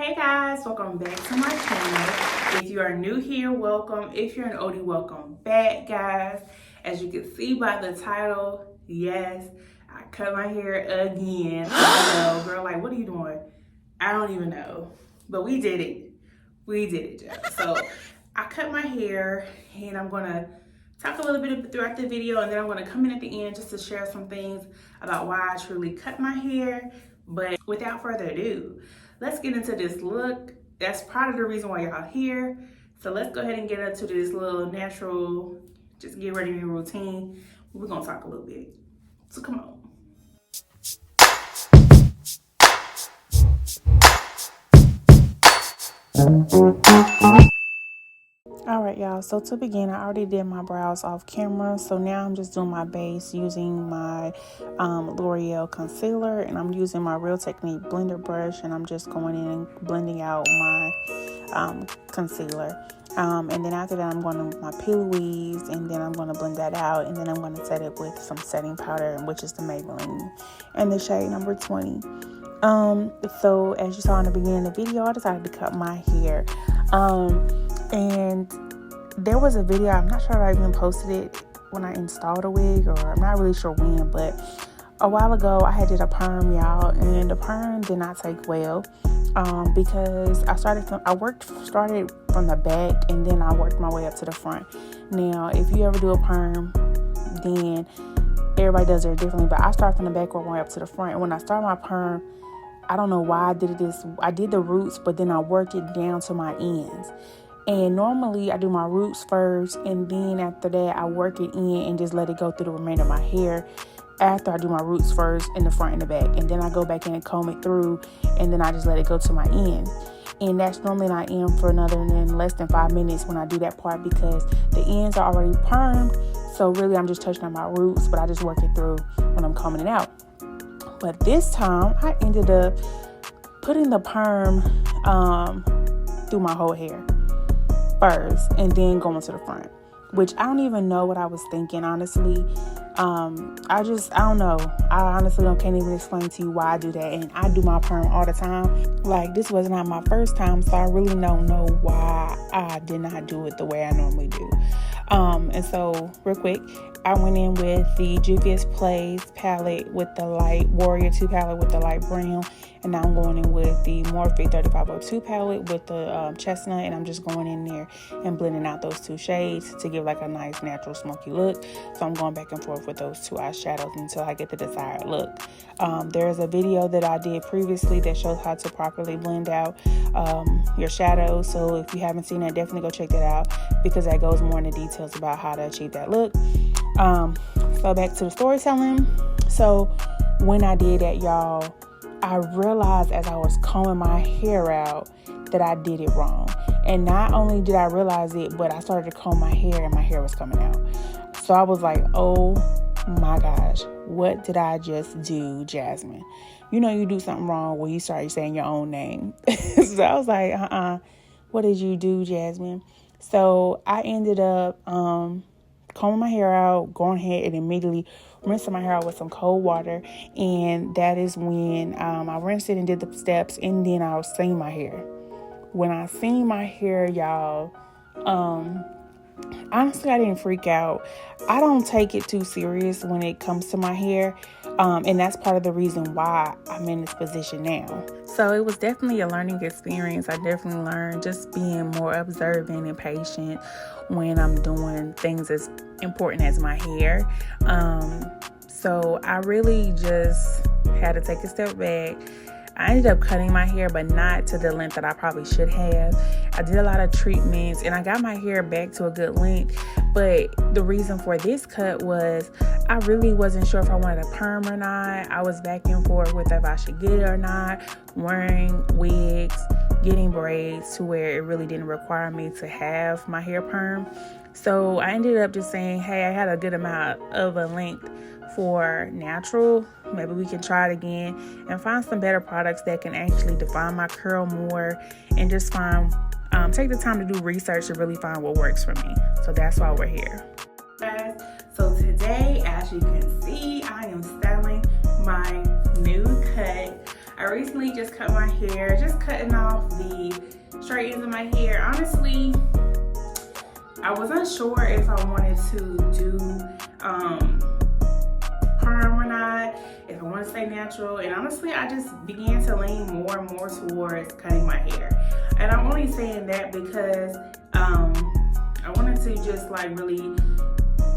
Hey guys, welcome back to my channel. If you are new here, welcome. If you're an oldie, welcome back, guys. As you can see by the title, yes, I cut my hair again. I know, girl, like, what are you doing? I don't even know, but we did it. We did it, y'all. So I cut my hair, and I'm gonna talk a little bit throughout the video, and then I'm gonna come in at the end just to share some things about why I truly cut my hair. But without further ado, let's get into this look. That's part of the reason why y'all here. So let's go ahead and get into this little natural, just get ready to routine. We're gonna talk a little bit. So come on. Alright y'all, so to begin, I already did my brows off camera, so now I'm just doing my base using my L'Oreal concealer, and I'm using my Real Technique blender brush, and I'm just going in and blending out my concealer. And then after that, I'm going to my P. Louise, and then I'm going to blend that out, and then I'm going to set it with some setting powder, which is the Maybelline, and the shade number 20. So as you saw in the beginning of the video, I decided to cut my hair. And there was a video, I'm not sure if I even posted it when I installed a wig, or I'm not really sure when, but a while ago I had did a perm, y'all, and the perm did not take well, because I started from the back, and then I worked my way up to the front. Now, if you ever do a perm, then everybody does it differently, but I started from the back, worked my way up to the front, and when I started my perm, I don't know why I did this. I did the roots, but then I worked it down to my ends. And normally I do my roots first, and then after that I work it in and just let it go through the remainder of my hair after I do my roots first in the front and the back. And then I go back in and comb it through, and then I just let it go to my end. And that's normally not in for less than 5 minutes when I do that part, because the ends are already permed. So really I'm just touching on my roots, but I just work it through when I'm combing it out. But this time I ended up putting the perm through my whole hair first, and then going to the front, which I don't even know what I was thinking, honestly. I don't know. I honestly can't even explain to you why I do that. And I do my perm all the time. Like, this was not my first time, so I really don't know why I did not do it the way I normally do. And so real quick, I went in with the Juvia's Place palette with the light Warrior 2 palette with the light brown, and now I'm going in with the Morphe 3502 palette with the chestnut, and I'm just going in there and blending out those two shades to give like a nice natural smoky look. So I'm going back and forth with those two eyeshadows until I get the desired look. There's a video that I did previously that shows how to properly blend out your shadows, so if you haven't seen that, definitely go check that out, because that goes more into details about how to achieve that look. So back to the storytelling. So when I did that, y'all, I realized as I was combing my hair out that I did it wrong. And not only did I realize it, but I started to comb my hair and my hair was coming out. So I was like, oh my gosh, what did I just do, Jasmine? You know you do something wrong when you start saying your own name. So I was like, what did you do, Jasmine? So I ended up combing my hair out, going ahead and immediately rinsing my hair out with some cold water. And that is when I rinsed it and did the steps, and then I steamed my hair. When I steamed my hair, y'all, honestly, I didn't freak out. I don't take it too serious when it comes to my hair. And that's part of the reason why I'm in this position now. So it was definitely a learning experience. I definitely learned just being more observant and patient when I'm doing things as important as my hair. So I really just had to take a step back. I ended up cutting my hair, but not to the length that I probably should have. I did a lot of treatments, and I got my hair back to a good length. But the reason for this cut was I really wasn't sure if I wanted a perm or not. I was back and forth with if I should get it or not, wearing wigs, getting braids, to where it really didn't require me to have my hair perm. So I ended up just saying, hey, I had a good amount of a length for natural. Maybe we can try it again and find some better products that can actually define my curl more, and just take the time to do research to really find what works for me. So that's why we're here, guys. So today, as you can see, I am styling my new cut. I recently just cut my hair, just cutting off straight ends in my hair. Honestly, I was unsure if I wanted to do perm or not, if I want to stay natural, and honestly I just began to lean more and more towards cutting my hair. And I'm only saying that because I wanted to just like really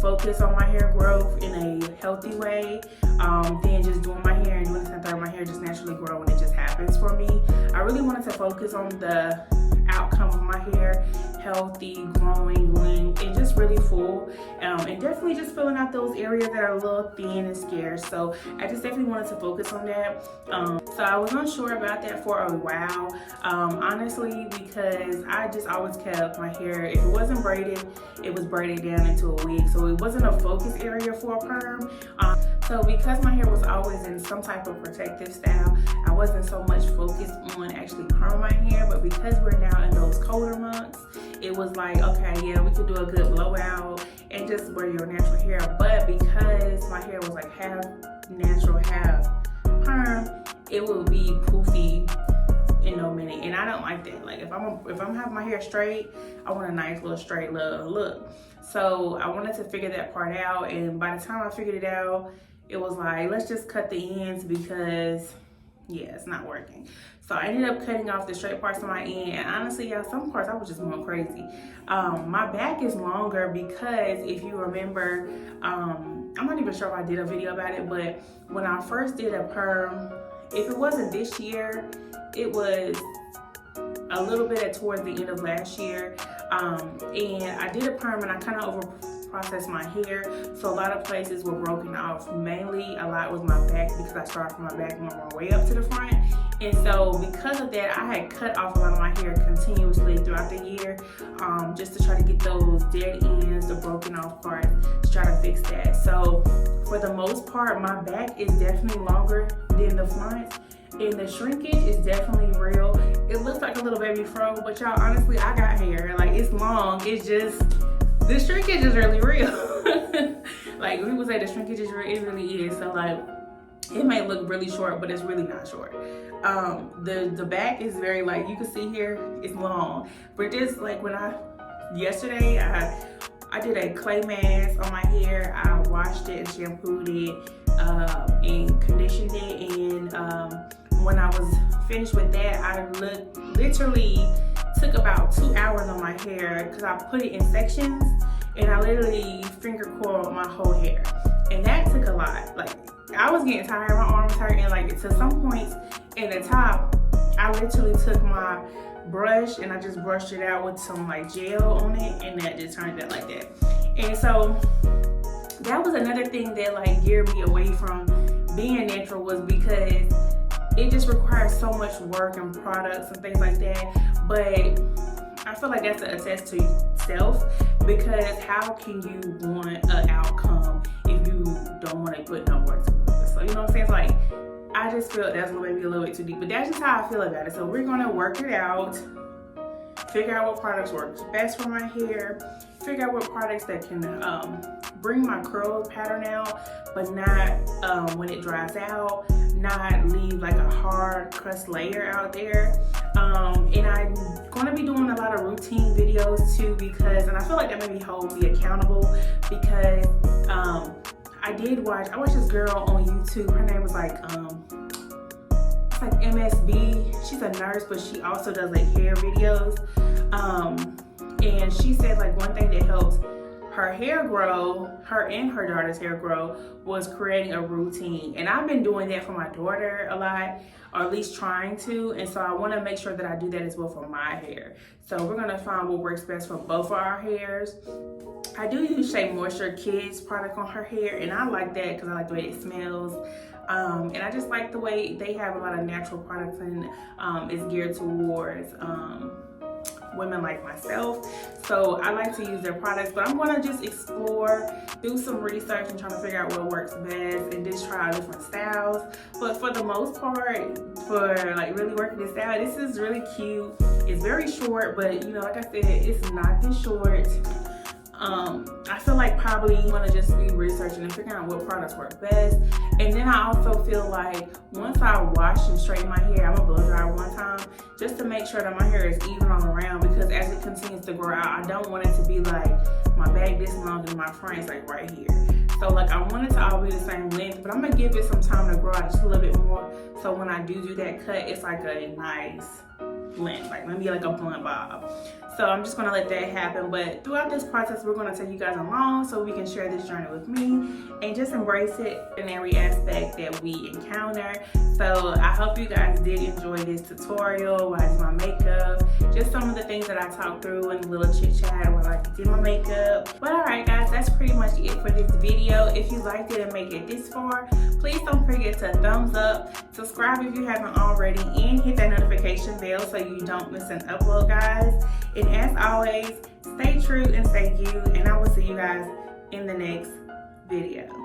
focus on my hair growth in a healthy way, than just doing my hair and doing something. My hair just naturally grow and it just happens for me. I really wanted to focus on the outcome of my hair, healthy, growing, length, and just really full, and definitely just filling out those areas that are a little thin and scarce. So I just definitely wanted to focus on that. So I was unsure about that for a while, honestly, because I just always kept my hair, if it wasn't braided, it was braided down into a wig, so it wasn't a focus area for a perm. So because my hair was always in some type of protective style, I wasn't so much focused on actually perm my hair. But because we're now in those colder months, it was like, okay, yeah, we could do a good blowout and just wear your natural hair. But because my hair was like half natural, half perm, it would be poofy in no minute, and I don't like that. Like if I'm having my hair straight, I want a nice little straight little look. So I wanted to figure that part out, and by the time I figured it out, it was like, let's just cut the ends, because yeah, it's not working. So I ended up cutting off the straight parts of my end, and honestly, yeah, some parts I was just going crazy. My back is longer because if you remember, I'm not even sure if I did a video about it, but when I first did a perm, if it wasn't this year, it was a little bit towards the end of last year, and I did a perm and I kind of over processed my hair, so a lot of places were broken off. Mainly a lot was my back, because I started from my back and went my way up to the front. And so because of that, I had cut off a lot of my hair continuously throughout the year, just to try to get those dead ends, the broken off parts, to try to fix that. So for the most part, my back is definitely longer than the front, and the shrinkage is definitely real. It looks like a little baby fro, but y'all, honestly, I got hair, like it's long, it's just, the shrinkage is really real. Like when people say the shrinkage is real, it really is. So like, it may look really short, but it's really not short. The back is very, like, you can see here, it's long. But just like when yesterday I did a clay mask on my hair. I washed it and shampooed it, and conditioned it. And when I was finished with that, I literally took about 2 hours on my hair, because I put it in sections, and I literally finger coiled my whole hair. And that took a lot. Like, I was getting tired, my arm was hurting, like to some points in the top, I literally took my brush and I just brushed it out with some like gel on it, and that just turned it like that. And so that was another thing that like geared me away from being natural, was because it just requires so much work and products and things like that. But I feel like that's a test to self, because how can you want an outcome if you don't want to put no work to it? So you know what I'm saying? It's like, I just feel that's maybe a little bit too deep, but that's just how I feel about it. So we're gonna work it out, figure out what products work best for my hair, figure out what products that can bring my curl pattern out, but not when it dries out, not leave like a hard crust layer out there. And I'm going to be doing a lot of routine videos too, because, and I feel like that made me hold me accountable, because I watched this girl on YouTube. Her name was like, it's like MSB. She's a nurse, but she also does like hair videos. And she said like one thing that helps her hair grow, her and her daughter's hair grow, was creating a routine. And I've been doing that for my daughter a lot, or at least trying to. And so I want to make sure that I do that as well for my hair. So we're going to find what works best for both of our hairs. I do use Shea Moisture Kids product on her hair, and I like that because I like the way it smells. And I just like the way they have a lot of natural products, and it's geared towards women like myself. So I like to use their products, but I'm going to just explore, do some research, and try to figure out what works best, and just try different styles. But for the most part, for like really working this out, this is really cute. It's very short, but you know, like I said, it's not this short. I feel like probably you want to just be researching and figuring out what products work best. And then I also feel like once I wash and straighten my hair, I'm gonna blow dry one time just to make sure that my hair is even all around, because as it continues to grow out, I don't want it to be like my back this long and my front is like right here. So like I want it to all be the same length, but I'm gonna give it some time to grow out just a little bit more. So when I do that cut, it's like a nice length, like maybe like a blunt bob. So I'm just gonna let that happen. But throughout this process, we're gonna take you guys along so we can share this journey with me and just embrace it in every aspect that we encounter. So I hope you guys did enjoy this tutorial while I did my makeup, just some of the things that I talked through in a little chit chat while I did my makeup. But alright guys, that's pretty much it for this video. If you liked it and make it this far, please don't forget to thumbs up, subscribe if you haven't already, and hit that notification bell so you don't miss an upload, guys. And as always, stay true and stay you, and I will see you guys in the next video.